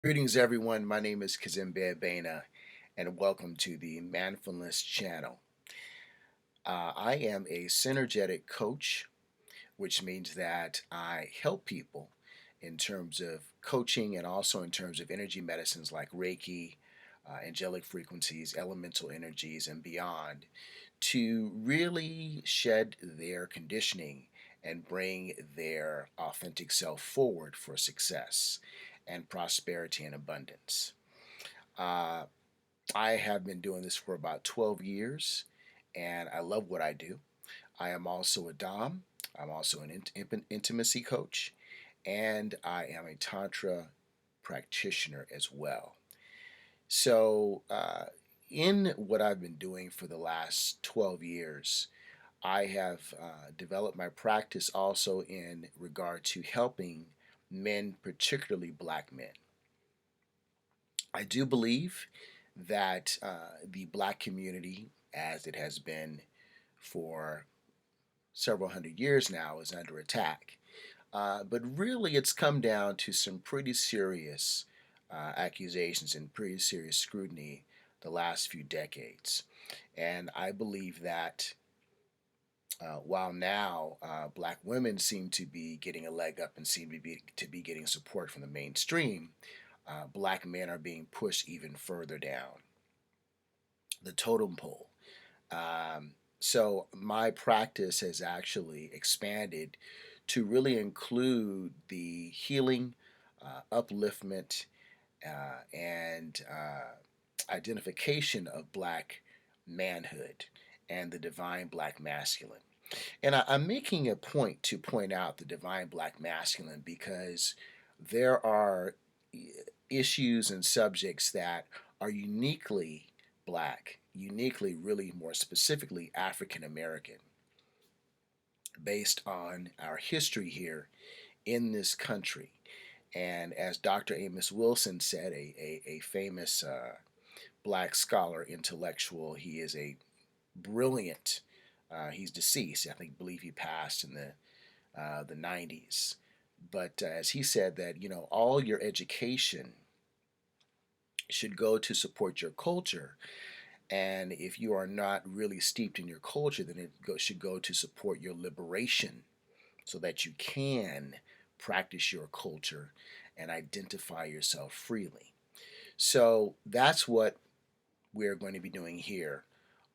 Greetings, everyone. My name is Cazembe Abena, and welcome to the ManFullness Channel. I am a synergetic coach, which means that I help people in terms of coaching and also in terms of energy medicines like Reiki, angelic frequencies, elemental energies, and beyond to really shed their conditioning and bring their authentic self forward for success and prosperity and abundance. Uh, I have been doing this for about 12 years and I love what I do. I am also a Dom, I'm also an intimacy coach, and I am a Tantra practitioner as well. So, in what I've been doing for the last 12 years, I have developed my practice also in regard to helping men, particularly black men. I do believe that the black community, as it has been for several hundred years now, is under attack. But really, it's come down to some pretty serious accusations and pretty serious scrutiny the last few decades. And I believe that while now black women seem to be getting a leg up and seem to be getting support from the mainstream, black men are being pushed even further down the totem pole. So my practice has actually expanded to really include the healing, upliftment, and identification of black manhood and the divine black masculine. And I'm making a point to point out the divine black masculine because there are issues and subjects that are uniquely black, uniquely, really more specifically African American, based on our history here in this country. And as Dr. Amos Wilson said, a famous black scholar, intellectual, he is a brilliant, he's deceased. I think, believe he passed in the 90s. But as he said, that all your education should go to support your culture, and if you are not really steeped in your culture, then should go to support your liberation, so that you can practice your culture and identify yourself freely. So that's what we're going to be doing here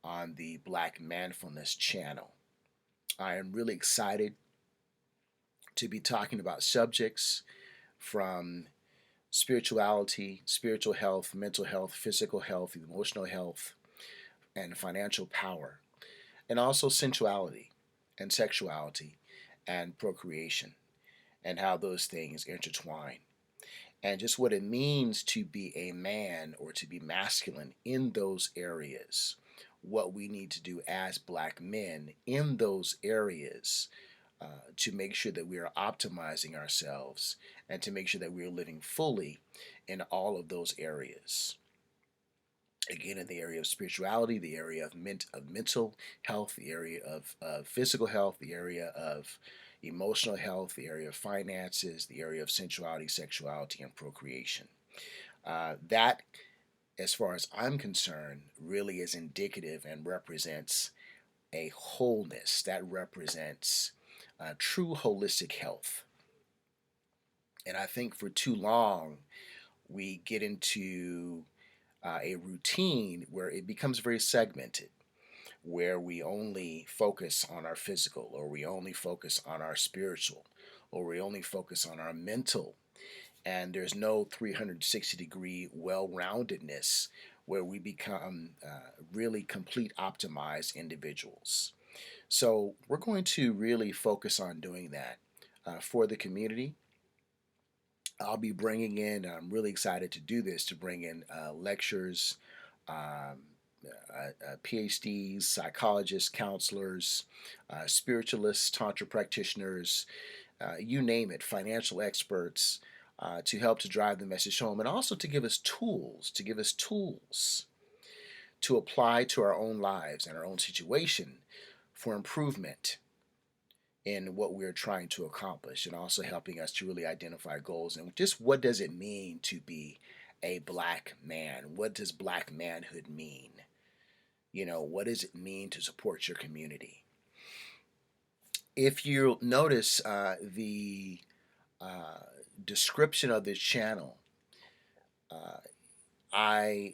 on the Black ManFullness Channel. I am really excited to be talking about subjects from spirituality, spiritual health, mental health, physical health, emotional health, and financial power, and also sensuality and sexuality and procreation, and how those things intertwine, and just what it means to be a man or to be masculine in those areas, what we need to do as black men in those areas to make sure that we are optimizing ourselves and to make sure that we are living fully in all of those areas. Again, in the area of spirituality, the area of mental health, the area of physical health, the area of emotional health, the area of finances, the area of sensuality, sexuality, and procreation. That, as far as I'm concerned, really is indicative and represents a wholeness, that represents true holistic health. And I think for too long, we get into a routine where it becomes very segmented, where we only focus on our physical, or we only focus on our spiritual, or we only focus on our mental. And there's no 360-degree well roundedness where we become really complete optimized individuals. So, we're going to really focus on doing that for the community. I'll be bringing in, I'm really excited to do this, to bring in lectures, um, PhDs, psychologists, counselors, spiritualists, Tantra practitioners, you name it, financial experts, to help to drive the message home, and also to give us tools to apply to our own lives and our own situation for improvement in what we're trying to accomplish, and also helping us to really identify goals and just what does it mean to be a black man? What does black manhood mean? What does it mean to support your community? If you notice the uh, description of this channel, uh, I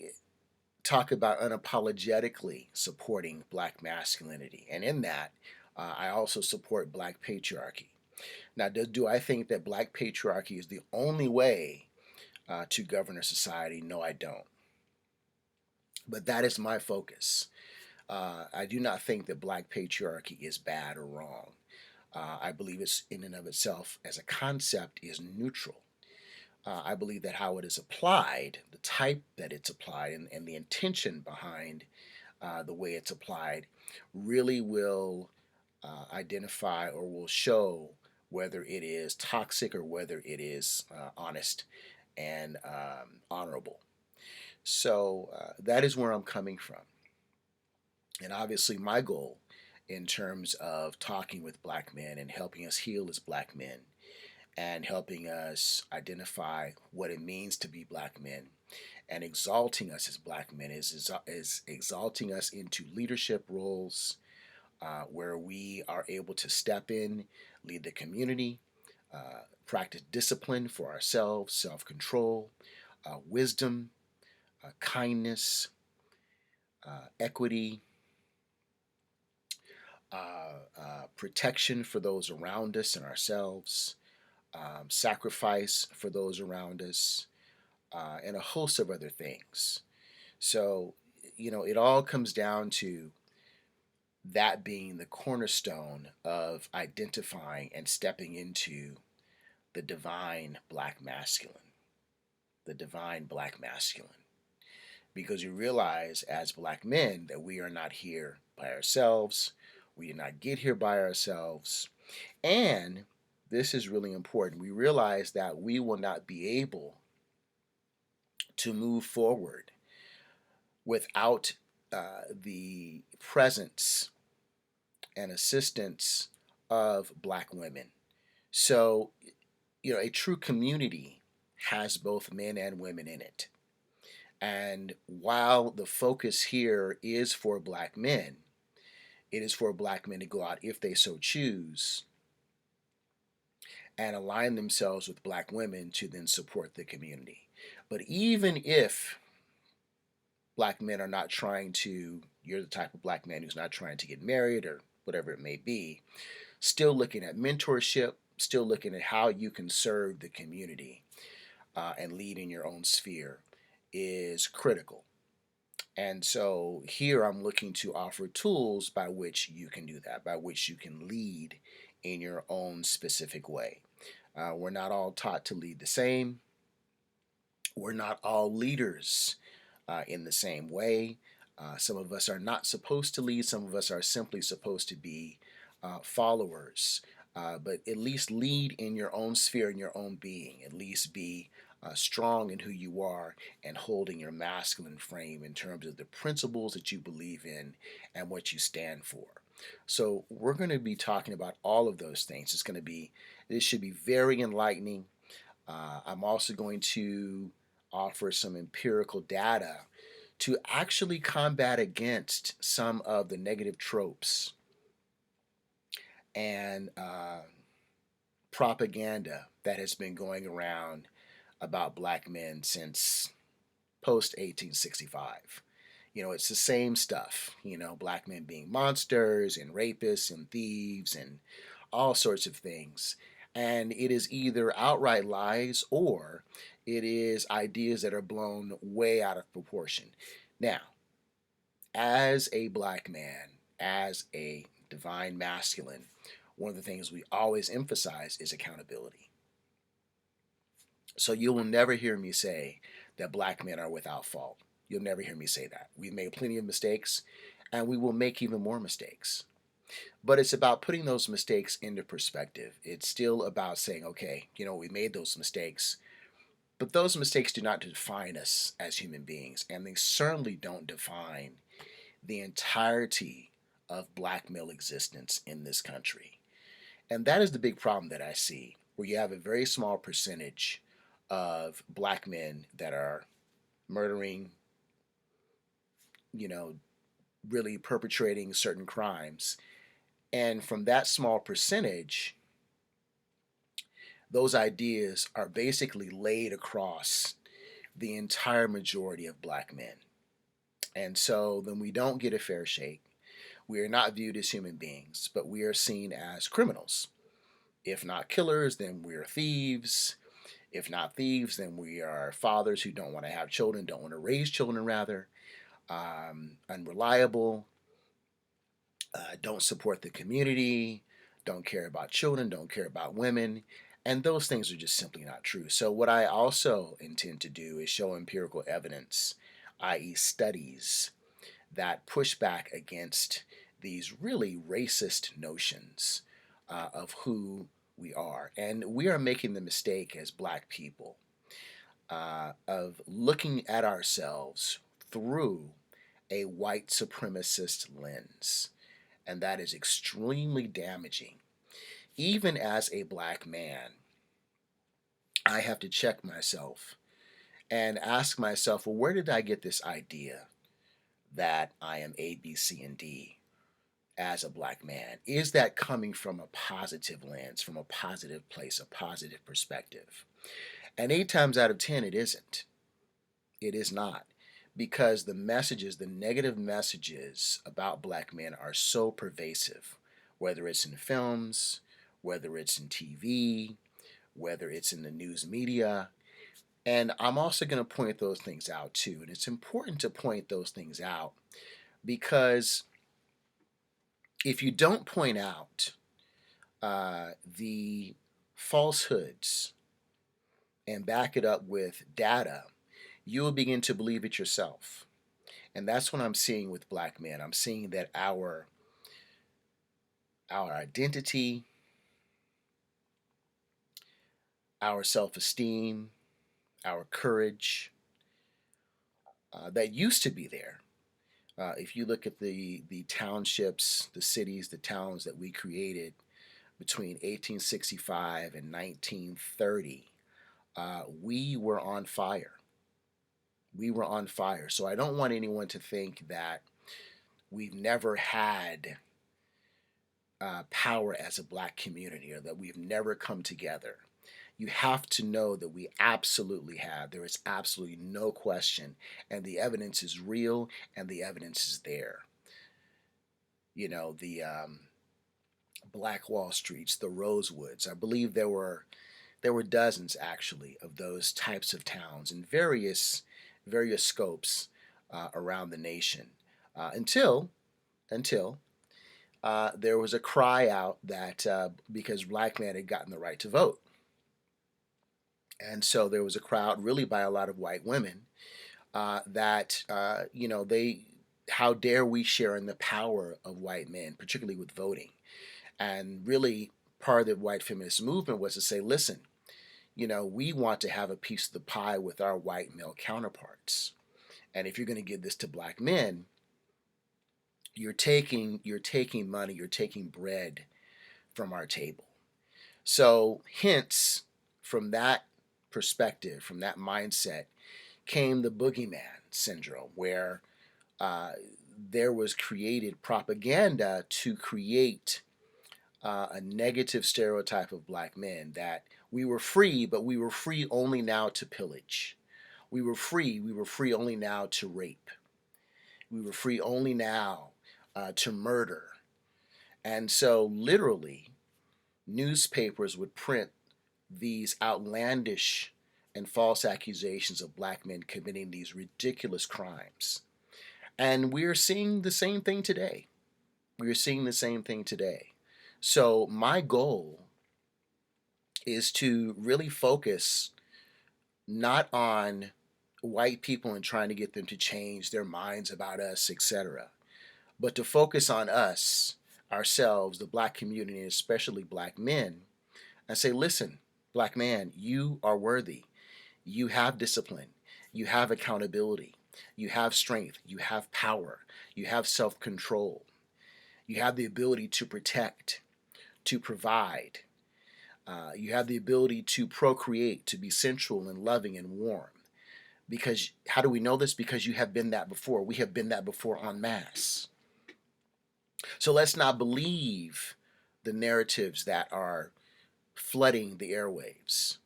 talk about unapologetically supporting black masculinity. And in that, I also support black patriarchy. Now, do I think that black patriarchy is the only way to govern a society? No, I don't. But that is my focus. I do not think that black patriarchy is bad or wrong. I believe it's in and of itself as a concept is neutral. I believe that how it is applied, the type that it's applied, and the intention behind the way it's applied really will identify or will show whether it is toxic or whether it is honest and honorable. So that is where I'm coming from. And obviously, my goal in terms of talking with black men and helping us heal as black men and helping us identify what it means to be black men and exalting us as black men is exalting us into leadership roles where we are able to step in, lead the community, practice discipline for ourselves, self control, wisdom, kindness, equity, protection for those around us and ourselves, sacrifice for those around us, and a host of other things. So, it all comes down to that being the cornerstone of identifying and stepping into the divine black masculine, the divine black masculine. Because you realize as black men that we are not here by ourselves, we did not get here by ourselves, and this is really important. We realize that we will not be able to move forward without the presence and assistance of black women. So, a true community has both men and women in it. And while the focus here is for black men, it is for black men to go out, if they so choose, and align themselves with black women to then support the community. But even if black men are not trying to, you're the type of black man who's not trying to get married or whatever it may be, still looking at mentorship, still looking at how you can serve the community and lead in your own sphere is critical. And so here I'm looking to offer tools by which you can do that, by which you can lead in your own specific way. We're not all taught to lead the same. We're not all leaders in the same way. Some of us are not supposed to lead. Some of us are simply supposed to be followers. But at least lead in your own sphere, in your own being. At least be strong in who you are and holding your masculine frame in terms of the principles that you believe in and what you stand for. So we're going to be talking about all of those things. This should be very enlightening. I'm also going to offer some empirical data to actually combat against some of the negative tropes and propaganda that has been going around about black men since post 1865. It's the same stuff, black men being monsters and rapists and thieves and all sorts of things. And it is either outright lies or it is ideas that are blown way out of proportion. Now, as a black man, as a divine masculine, one of the things we always emphasize is accountability. So you will never hear me say that black men are without fault. You'll never hear me say that. We've made plenty of mistakes, and we will make even more mistakes. But it's about putting those mistakes into perspective. It's still about saying, okay, we made those mistakes, but those mistakes do not define us as human beings, and they certainly don't define the entirety of black male existence in this country. And that is the big problem that I see, where you have a very small percentage of black men that are murdering, you know, really perpetrating certain crimes. And from that small percentage, those ideas are basically laid across the entire majority of black men. And so then we don't get a fair shake. We are not viewed as human beings, but we are seen as criminals. If not killers, then we're thieves. If not thieves, then we are fathers who don't want to have children, don't want to raise children, rather, unreliable, don't support the community, don't care about children, don't care about women. And those things are just simply not true. So, what I also intend to do is show empirical evidence, i.e., studies that push back against these really racist notions of who we are. And we are making the mistake as black people of looking at ourselves through a white supremacist lens. And that is extremely damaging. Even as a black man, I have to check myself and ask myself, well, where did I get this idea that I am A, B, C, and D as a black man? Is that coming from a positive lens, from a positive place, a positive perspective? And 8 times out of 10, it isn't. It is not. Because the messages, the negative messages about black men are so pervasive, whether it's in films, whether it's in TV, whether it's in the news media. And I'm also going to point those things out too. And it's important to point those things out because if you don't point out the falsehoods and back it up with data, you will begin to believe it yourself. And that's what I'm seeing with black men. I'm seeing that our identity, our self-esteem, our courage, that used to be there. If you look at the townships, the cities, the towns that we created between 1865 and 1930, we were on fire. We were on fire. So I don't want anyone to think that we've never had power as a black community or that we've never come together. You have to know that we absolutely have. There is absolutely no question. And the evidence is real and the evidence is there. You know, the Black Wall Streets, the Rosewoods. I believe there were dozens actually of those types of towns in various scopes around the nation until there was a cry out that because black men had gotten the right to vote. And so there was a crowd, really by a lot of white women, that how dare we share in the power of white men, particularly with voting. And really, part of the white feminist movement was to say, listen, we want to have a piece of the pie with our white male counterparts. And if you're going to give this to black men, you're taking money, you're taking bread from our table. So hence, from that perspective, from that mindset, came the boogeyman syndrome, where there was created propaganda to create a negative stereotype of black men, that we were free, but we were free only now to pillage. We were free only now to rape. We were free only now to murder. And so literally, newspapers would print these outlandish and false accusations of black men committing these ridiculous crimes. And we're seeing the same thing today. We're seeing the same thing today. So my goal is to really focus not on white people and trying to get them to change their minds about us, etc., but to focus on us, ourselves, the black community, and especially black men, and say, listen, black man, you are worthy. You have discipline. You have accountability. You have strength. You have power. You have self-control. You have the ability to protect, to provide. You have the ability to procreate, to be sensual and loving and warm. Because how do we know this? Because you have been that before. We have been that before en masse. So let's not believe the narratives that are flooding the airwaves.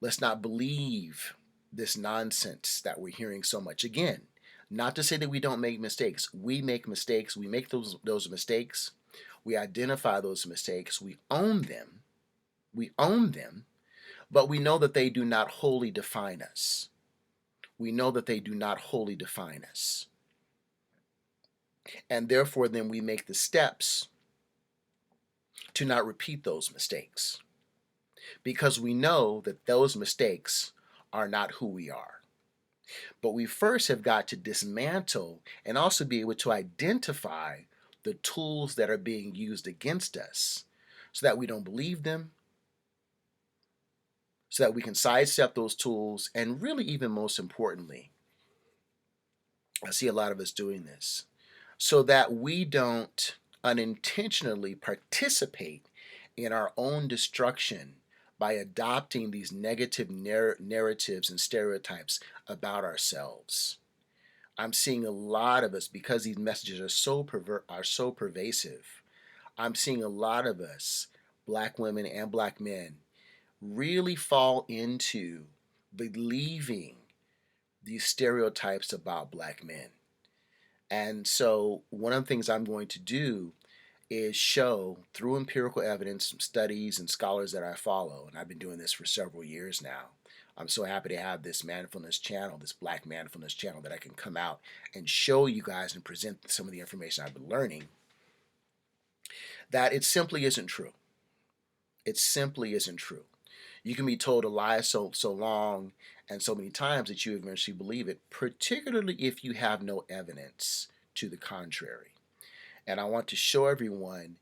Let's not believe this nonsense that we're hearing so much. Again, not to say that we don't make mistakes. We make mistakes. We make those mistakes. We identify those mistakes. We own them. We own them. But we know that they do not wholly define us. We know that they do not wholly define us. And therefore, then we make the steps to not repeat those mistakes. Because we know that those mistakes are not who we are. But we first have got to dismantle and also be able to identify the tools that are being used against us so that we don't believe them, so that we can sidestep those tools, and really, even most importantly, I see a lot of us doing this, so that we don't unintentionally participate in our own destruction by adopting these negative narratives and stereotypes about ourselves. I'm seeing a lot of us, because these messages are so pervasive. I'm seeing a lot of us, Black women and Black men, really fall into believing these stereotypes about Black men. And so one of the things I'm going to do is show through empirical evidence, studies, and scholars that I follow, and I've been doing this for several years now. I'm so happy to have this ManFullness channel, this Black ManFullness channel, that I can come out and show you guys and present some of the information I've been learning, that it simply isn't true. It simply isn't true. You can be told a lie so long and so many times that you eventually believe it, particularly if you have no evidence to the contrary. And I want to show everyone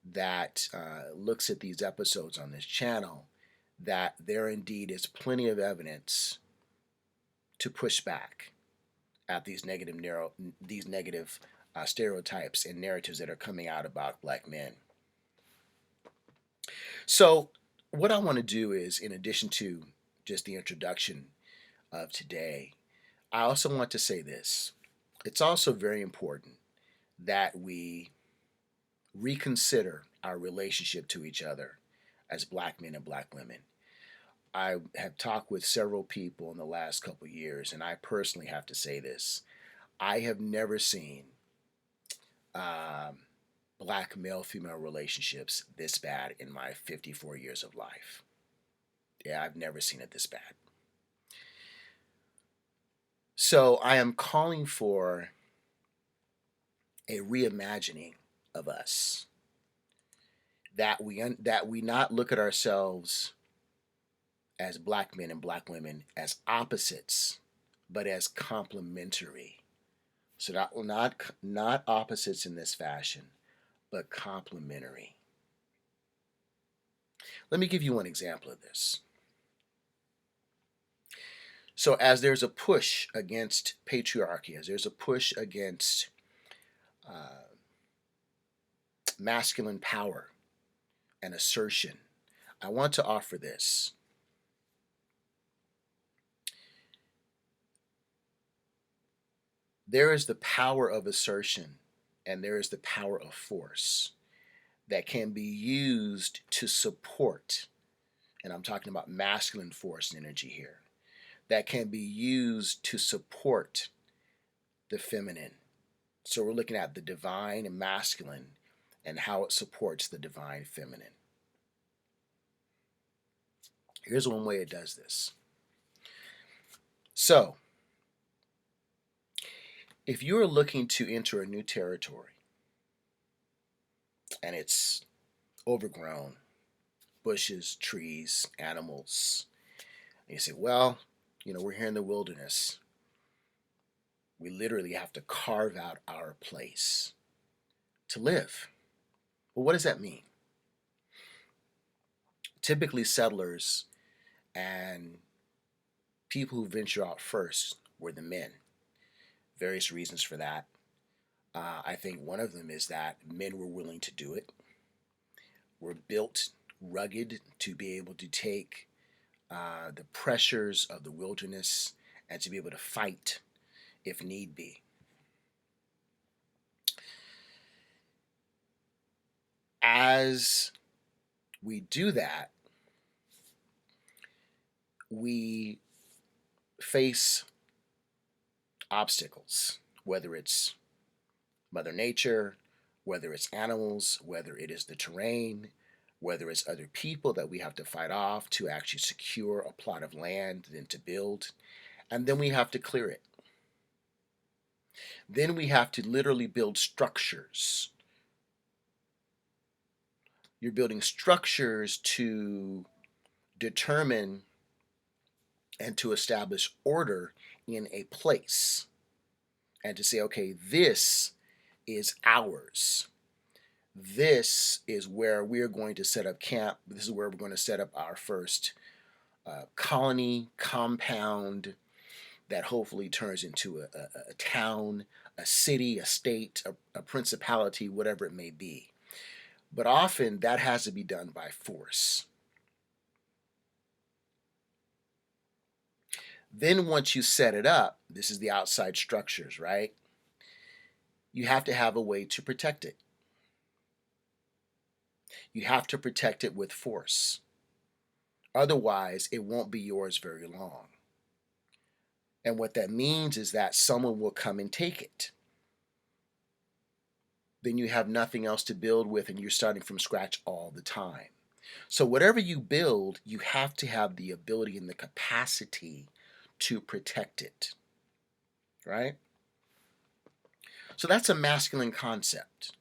that looks at these episodes on this channel that there indeed is plenty of evidence to push back at these negative stereotypes and narratives that are coming out about Black men. So what I want to do is, in addition to just the introduction of today, I also want to say this. It's also very important that we reconsider our relationship to each other as Black men and Black women. I have talked with several people in the last couple of years, and I personally have to say this. I have never seen Black male-female relationships this bad in my 54 years of life. Yeah, I've never seen it this bad. So I am calling for a reimagining of us, that we not look at ourselves as Black men and Black women as opposites, but as complementary. So not opposites in this fashion, but complementary. Let me give you one example of this. So as there's a push against patriarchy, as there's a push against masculine power and assertion, I want to offer this. There is the power of assertion and there is the power of force that can be used to support, and I'm talking about masculine force and energy here, that can be used to support the feminine. So we're looking at the divine and masculine and how it supports the divine feminine. Here's one way it does this. So, if you're looking to enter a new territory and it's overgrown, bushes, trees, animals, and you say, well, we're here in the wilderness. We literally have to carve out our place to live. Well, what does that mean? Typically, settlers and people who venture out first were the men. Various reasons for that. I think one of them is that men were willing to do it. We're built rugged to be able to take the pressures of the wilderness and to be able to fight if need be. As we do that, we face obstacles, whether it's Mother Nature, whether it's animals, whether it is the terrain, whether it's other people that we have to fight off to actually secure a plot of land and to build. And then we have to clear it. Then we have to literally build structures. You're building structures to determine and to establish order in a place and to say, okay, this is ours. This is where we're going to set up camp. This is where we're going to set up our first colony, compound that hopefully turns into a town, a city, a state, a principality, whatever it may be. But often that has to be done by force. Then once you set it up, this is the outside structures, right? You have to have a way to protect it. You have to protect it with force. Otherwise, it won't be yours very long. And what that means is that someone will come and take it. Then you have nothing else to build with and you're starting from scratch all the time. So whatever you build, you have to have the ability and the capacity to protect it, right? So that's a masculine concept.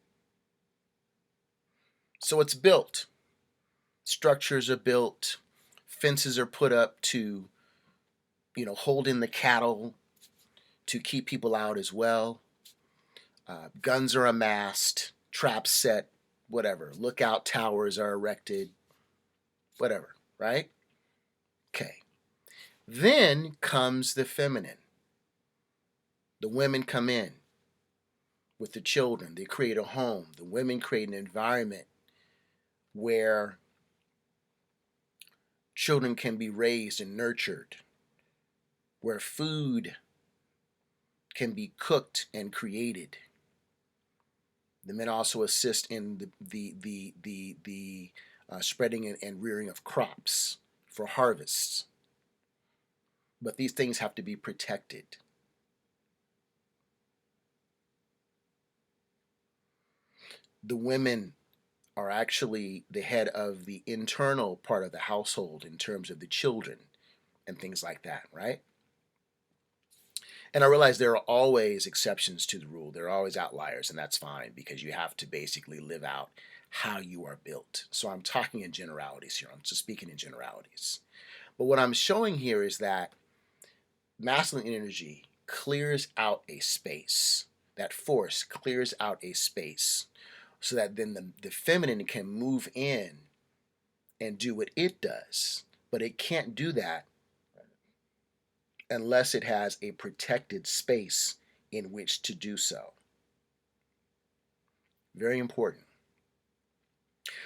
So it's built. Structures are built. Fences are put up to, hold in the cattle, to keep people out as well. Guns are amassed, traps set, whatever. Lookout towers are erected, whatever, right? Okay. Then comes the feminine. The women come in with the children. They create a home. The women create an environment where children can be raised and nurtured, where food can be cooked and created. The men also assist in the spreading and rearing of crops for harvests. But these things have to be protected. The women are actually the head of the internal part of the household in terms of the children and things like that, right? And I realize there are always exceptions to the rule. There are always outliers, and that's fine because you have to basically live out how you are built. So I'm talking in generalities here. I'm just speaking in generalities. But what I'm showing here is that masculine energy clears out a space. That force clears out a space so that then the feminine can move in and do what it does. But it can't do that unless it has a protected space in which to do so. Very important.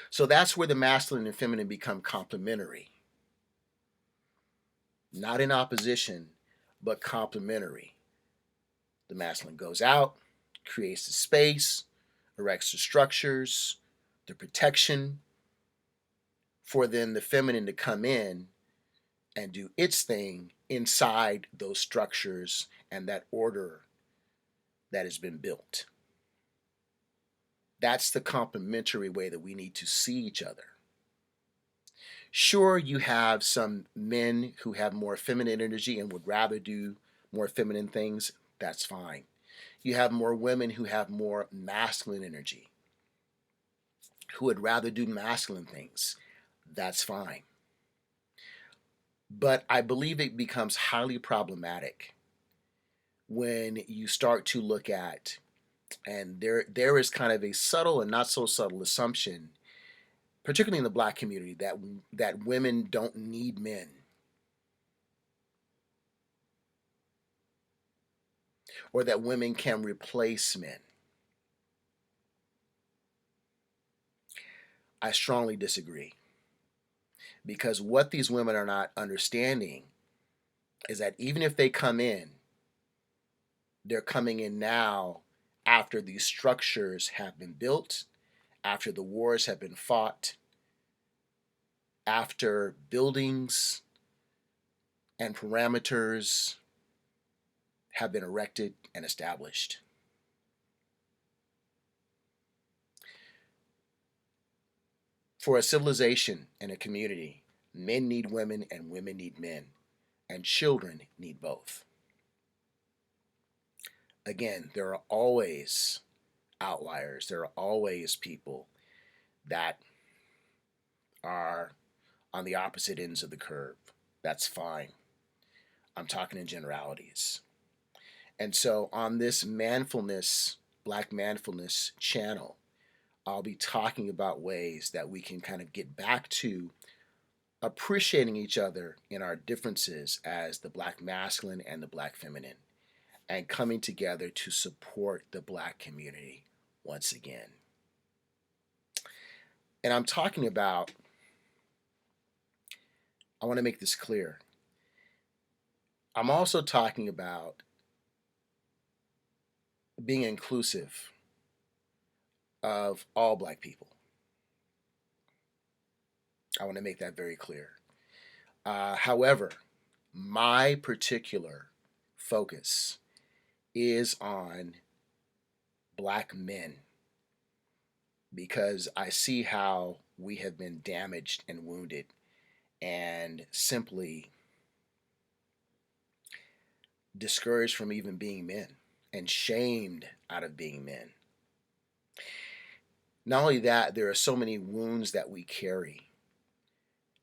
So that's where the masculine and feminine become complementary. Not in opposition, but complementary. The masculine goes out, creates the space, erects the structures, the protection, for then the feminine to come in and do its thing inside those structures and that order that has been built. That's the complementary way that we need to see each other. Sure, you have some men who have more feminine energy and would rather do more feminine things. That's fine. You have more women who have more masculine energy, who would rather do masculine things. That's fine. But I believe it becomes highly problematic when you start to look at, and there is kind of a subtle and not so subtle assumption, particularly in the Black community, that women don't need men. Or that women can replace men. I strongly disagree. Because what these women are not understanding is that even if they come in, they're coming in now after these structures have been built, after the wars have been fought, after buildings and parameters have been erected and established. For a civilization and a community, men need women and women need men, and children need both. Again, there are always outliers. There are always people that are on the opposite ends of the curve. That's fine. I'm talking in generalities. And so on this manfulness, Black ManFullness channel, I'll be talking about ways that we can kind of get back to appreciating each other in our differences as the Black masculine and the Black feminine, and coming together to support the Black community once again. And I'm talking about, I want to make this clear. I'm also talking about being inclusive of all Black people. I want to make that very clear. However, my particular focus is on Black men, because I see how we have been damaged and wounded and simply discouraged from even being men and shamed out of being men. Not only that, there are so many wounds that we carry,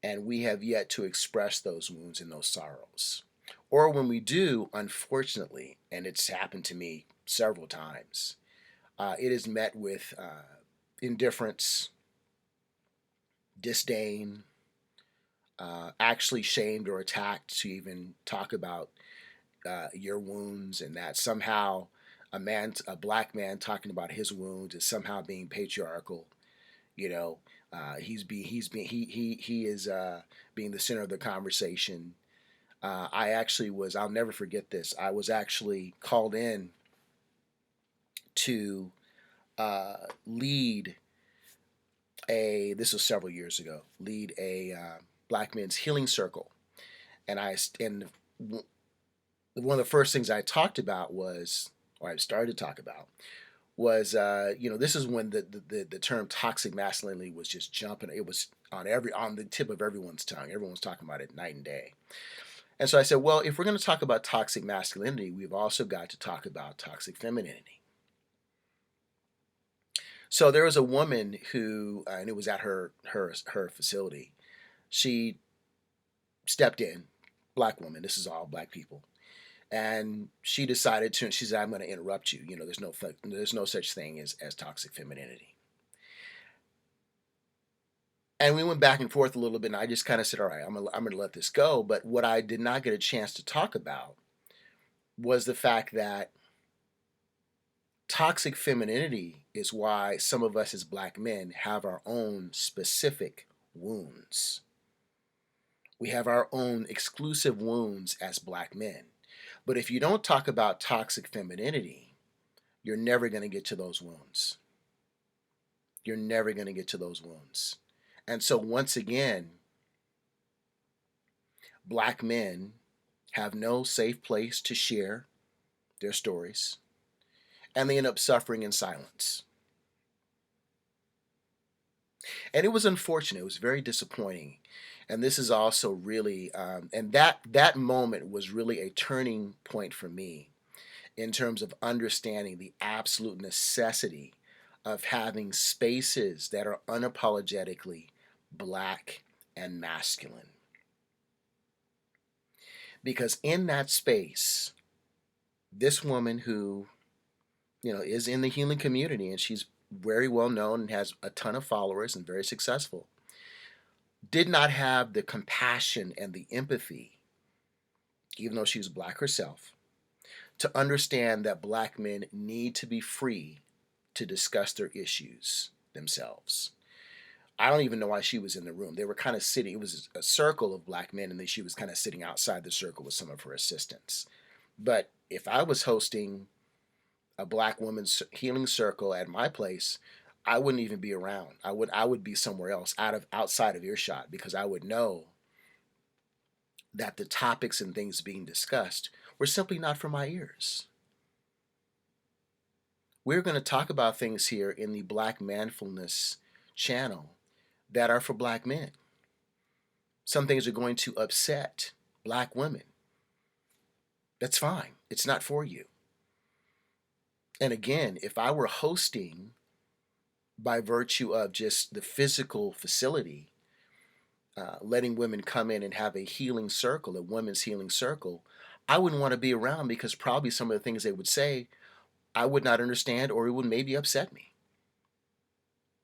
and we have yet to express those wounds and those sorrows. Or when we do, unfortunately, and it's happened to me several times, it is met with indifference, disdain, actually shamed or attacked to even talk about your wounds, and that somehow a Black man talking about his wounds is somehow being patriarchal. You know, he is being the center of the conversation. I'll never forget this. I was actually called in to lead this was several years ago, lead a Black men's healing circle. And one of the first things I talked about was, or I started to talk about, was this is when the term toxic masculinity was just jumping. It was on the tip of everyone's tongue. Everyone was talking about it night and day. And so I said, well, if we're going to talk about toxic masculinity, we've also got to talk about toxic femininity. So there was a woman who, and it was at her facility. She stepped in, Black woman. This is all Black people. And she decided to. She said, "I'm going to interrupt you. There's no such thing as toxic femininity." And we went back and forth a little bit, and I just kind of said, "All right, I'm going to let this go." But what I did not get a chance to talk about was the fact that toxic femininity is why some of us as Black men have our own specific wounds. We have our own exclusive wounds as Black men. But if you don't talk about toxic femininity, you're never going to get to those wounds. You're never going to get to those wounds. And so once again, Black men have no safe place to share their stories, and they end up suffering in silence. And it was unfortunate. It was very disappointing. And this is also really, and that moment was really a turning point for me in terms of understanding the absolute necessity of having spaces that are unapologetically Black and masculine. Because in that space, this woman who, is in the healing community, and she's very well known and has a ton of followers and very successful, did not have the compassion and the empathy, even though she was Black herself, to understand that Black men need to be free to discuss their issues themselves. I don't even know why she was in the room. They were kind of sitting, it was a circle of black men, and then she was kind of sitting outside the circle with some of her assistants. But if I was hosting a black women's healing circle at my place, I wouldn't even be around. I would be somewhere else, outside of earshot, because I would know that the topics and things being discussed were simply not for my ears. We're going to talk about things here in the Black ManFullness Channel that are for black men. Some things are going to upset black women. That's fine. It's not for you. And again, if I were hosting by virtue of just the physical facility, letting women come in and have a healing circle, a women's healing circle, I wouldn't want to be around, because probably some of the things they would say I would not understand, or it would maybe upset me.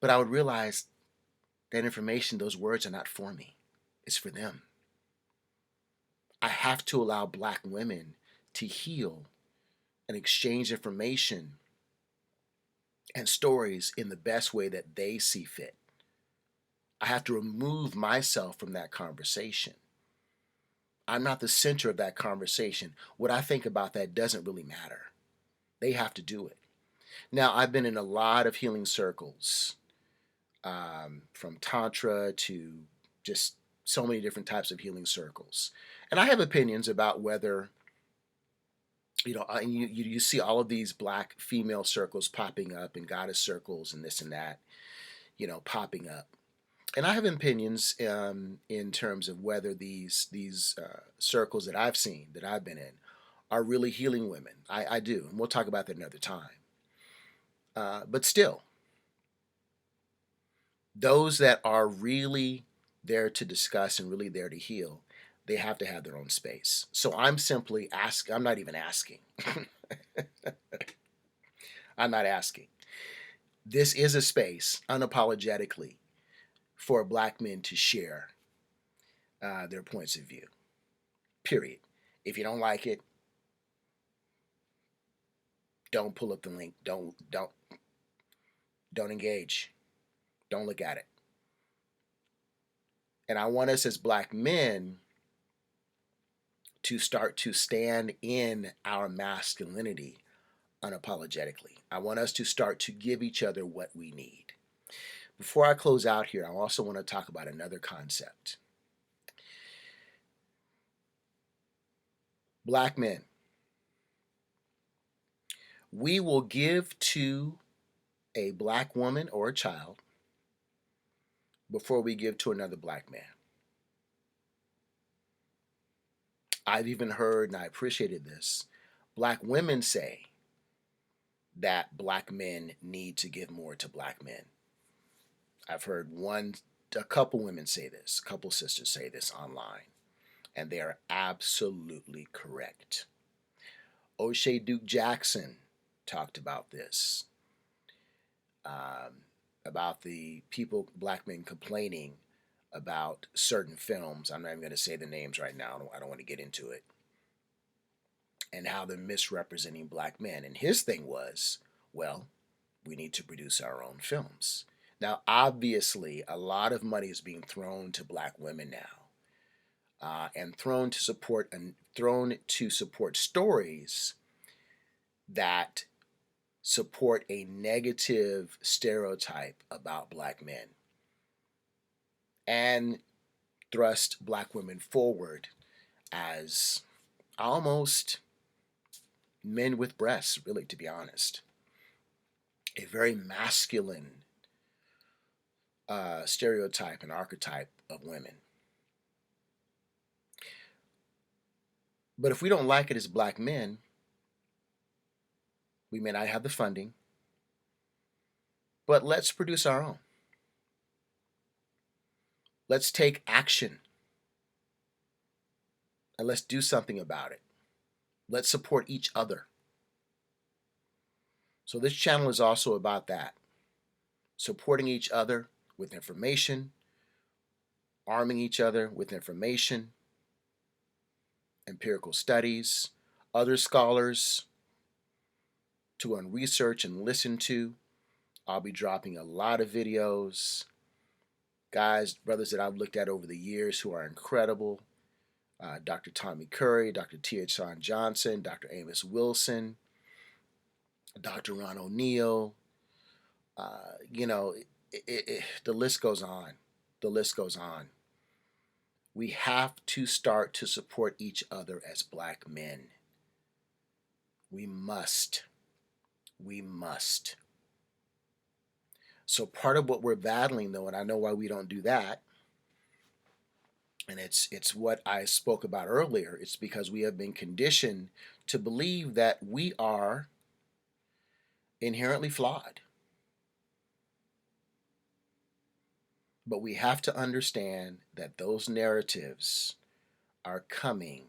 But I would realize that information, those words are not for me. It's for them. I have to allow black women to heal and exchange information and stories in the best way that they see fit. I have to remove myself from that conversation. I'm not the center of that conversation. What I think about that doesn't really matter. They have to do it. Now, I've been in a lot of healing circles, from Tantra to just so many different types of healing circles. And I have opinions about whether, you see all of these black female circles popping up, and goddess circles and this and that, popping up. And I have opinions, in terms of whether these circles that I've seen, that I've been in, are really healing women. I do, and we'll talk about that another time. But still, those that are really there to discuss and really there to heal, they have to have their own space. So I'm simply asking, I'm not even asking. I'm not asking. This is a space, unapologetically, for black men to share their points of view. Period. If you don't like it, don't pull up the link. Don't engage. Don't look at it. And I want us as black men to start to stand in our masculinity unapologetically. I want us to start to give each other what we need. Before I close out here, I also want to talk about another concept. Black men, we will give to a black woman or a child before we give to another black man. I've even heard, and I appreciated this, black women say that black men need to give more to black men. I've heard a couple women say this, a couple sisters say this online, and they are absolutely correct. O'Shea Duke Jackson talked about this, about the people, black men, complaining about certain films. I'm not even going to say the names right now. I don't want to get into it. And how they're misrepresenting black men. And his thing was, well, we need to produce our own films. Now, obviously, a lot of money is being thrown to black women now, and thrown to support stories that support a negative stereotype about black men, and thrust black women forward as almost men with breasts, really, to be honest. A very masculine stereotype and archetype of women. But if we don't like it as black men, we may not have the funding, but let's produce our own. Let's take action, and let's do something about it. Let's support each other. So this channel is also about that. Supporting each other with information, arming each other with information, empirical studies, other scholars to research and listen to. I'll be dropping a lot of videos Guys, brothers that I've looked at over the years who are incredible. Dr. Tommy Curry, Dr. Tia Sean Johnson, Dr. Amos Wilson, Dr. Ron O'Neill. You know, the list goes on. The list goes on. We have to start to support each other as black men. We must. We must. So part of what we're battling, though, and I know why we don't do that, and it's what I spoke about earlier. It's because we have been conditioned to believe that we are inherently flawed. But we have to understand that those narratives are coming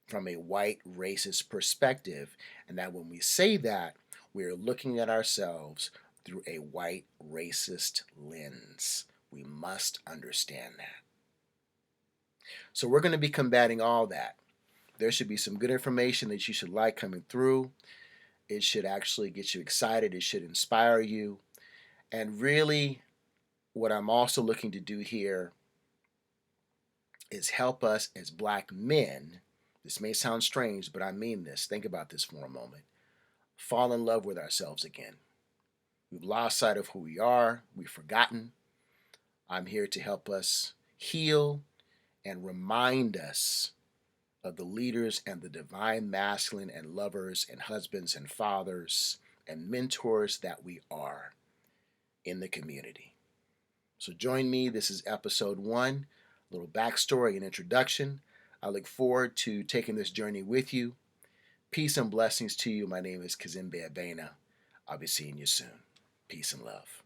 from a white racist perspective, and that when we say that, we're looking at ourselves through a white racist lens. We must understand that. So we're going to be combating all that. There should be some good information that you should like coming through. It should actually get you excited. It should inspire you. And really, what I'm also looking to do here is help us as black men. This may sound strange, but I mean this. Think about this for a moment. Fall in love with ourselves again. We've lost sight of who we are. We've forgotten. I'm here to help us heal and remind us of the leaders and the divine masculine and lovers and husbands and fathers and mentors that we are in the community. So join me. This is episode 1, a little backstory and introduction. I look forward to taking this journey with you. Peace and blessings to you. My name is Cazembe Abena. I'll be seeing you soon. Peace and love.